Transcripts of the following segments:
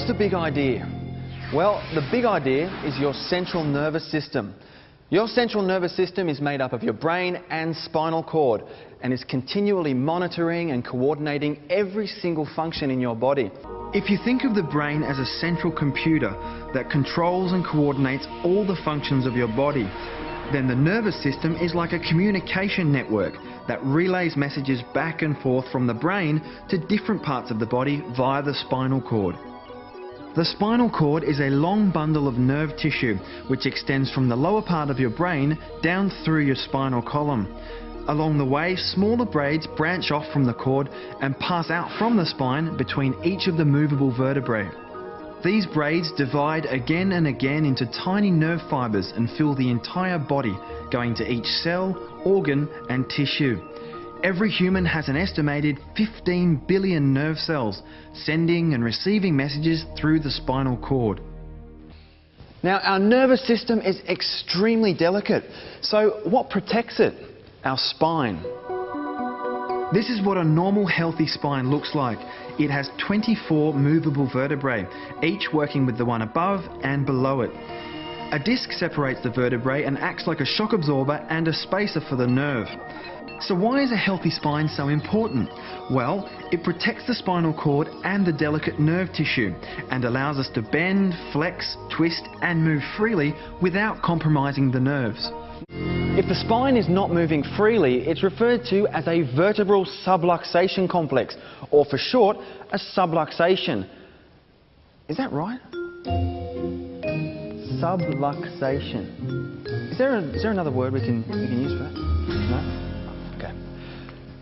what's the big idea? Well, the big idea is your central nervous system. Your central nervous system is made up of your brain and spinal cord and is continually monitoring and coordinating every single function in your body. If you think of the brain as a central computer that controls and coordinates all the functions of your body, then the nervous system is like a communication network that relays messages back and forth from the brain to different parts of the body via the spinal cord. The spinal cord is a long bundle of nerve tissue which extends from the lower part of your brain down through your spinal column. Along the way, smaller braids branch off from the cord and pass out from the spine between each of the movable vertebrae. These braids divide again and again into tiny nerve fibres and fill the entire body, going to each cell, organ and tissue. Every human has an estimated 15 billion nerve cells, sending and receiving messages through the spinal cord. Now, our nervous system is extremely delicate. So what protects it? Our spine. This is what a normal healthy spine looks like. It has 24 movable vertebrae, each working with the one above and below it. A disc separates the vertebrae and acts like a shock absorber and a spacer for the nerve. So why is a healthy spine so important? Well, it protects the spinal cord and the delicate nerve tissue and allows us to bend, flex, twist and move freely without compromising the nerves. If the spine is not moving freely, it's referred to as a vertebral subluxation complex, or for short, a subluxation. Is that right? Subluxation. Is there another word we can use for that? No?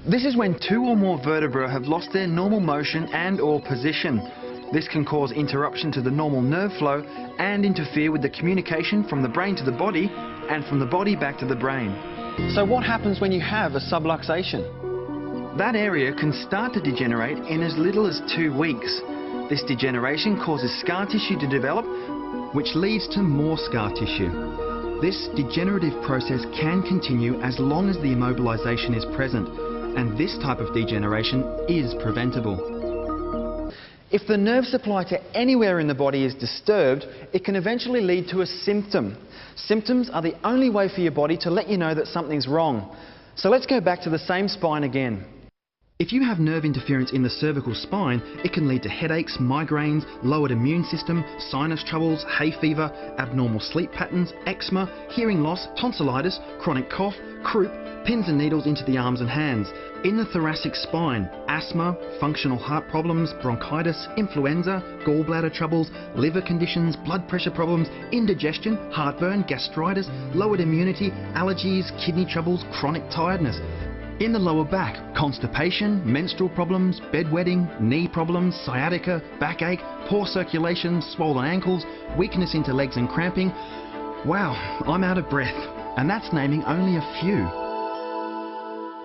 This is when two or more vertebrae have lost their normal motion and or position. This can cause interruption to the normal nerve flow and interfere with the communication from the brain to the body and from the body back to the brain. So what happens when you have a subluxation? That area can start to degenerate in as little as 2 weeks. This degeneration causes scar tissue to develop, which leads to more scar tissue. This degenerative process can continue as long as the immobilization is present, and this type of degeneration is preventable. If the nerve supply to anywhere in the body is disturbed, it can eventually lead to a symptom. Symptoms are the only way for your body to let you know that something's wrong. So let's go back to the same spine again. If you have nerve interference in the cervical spine, it can lead to headaches, migraines, lowered immune system, sinus troubles, hay fever, abnormal sleep patterns, eczema, hearing loss, tonsillitis, chronic cough, croup, pins and needles into the arms and hands. In the thoracic spine, asthma, functional heart problems, bronchitis, influenza, gallbladder troubles, liver conditions, blood pressure problems, indigestion, heartburn, gastritis, lowered immunity, allergies, kidney troubles, chronic tiredness. In the lower back, constipation, menstrual problems, bedwetting, knee problems, sciatica, backache, poor circulation, swollen ankles, weakness into legs and cramping. Wow, I'm out of breath. And that's naming only a few.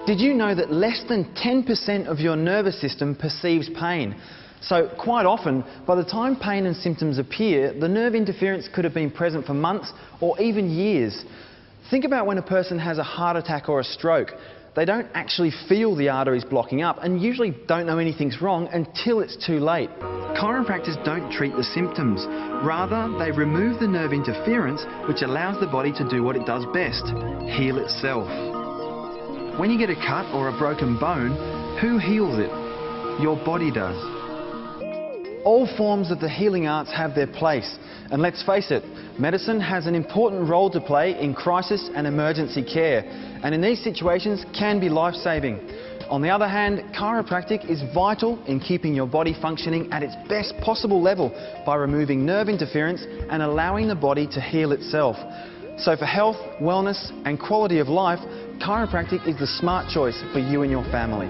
Did you know that less than 10% of your nervous system perceives pain? So quite often, by the time pain and symptoms appear, the nerve interference could have been present for months or even years. Think about when a person has a heart attack or a stroke. They don't actually feel the arteries blocking up and usually don't know anything's wrong until it's too late. Chiropractors don't treat the symptoms. Rather, they remove the nerve interference, which allows the body to do what it does best: heal itself. When you get a cut or a broken bone, who heals it? Your body does. All forms of the healing arts have their place. And let's face it, medicine has an important role to play in crisis and emergency care, and in these situations can be life-saving. On the other hand, chiropractic is vital in keeping your body functioning at its best possible level by removing nerve interference and allowing the body to heal itself. So for health, wellness and quality of life, chiropractic is the smart choice for you and your family.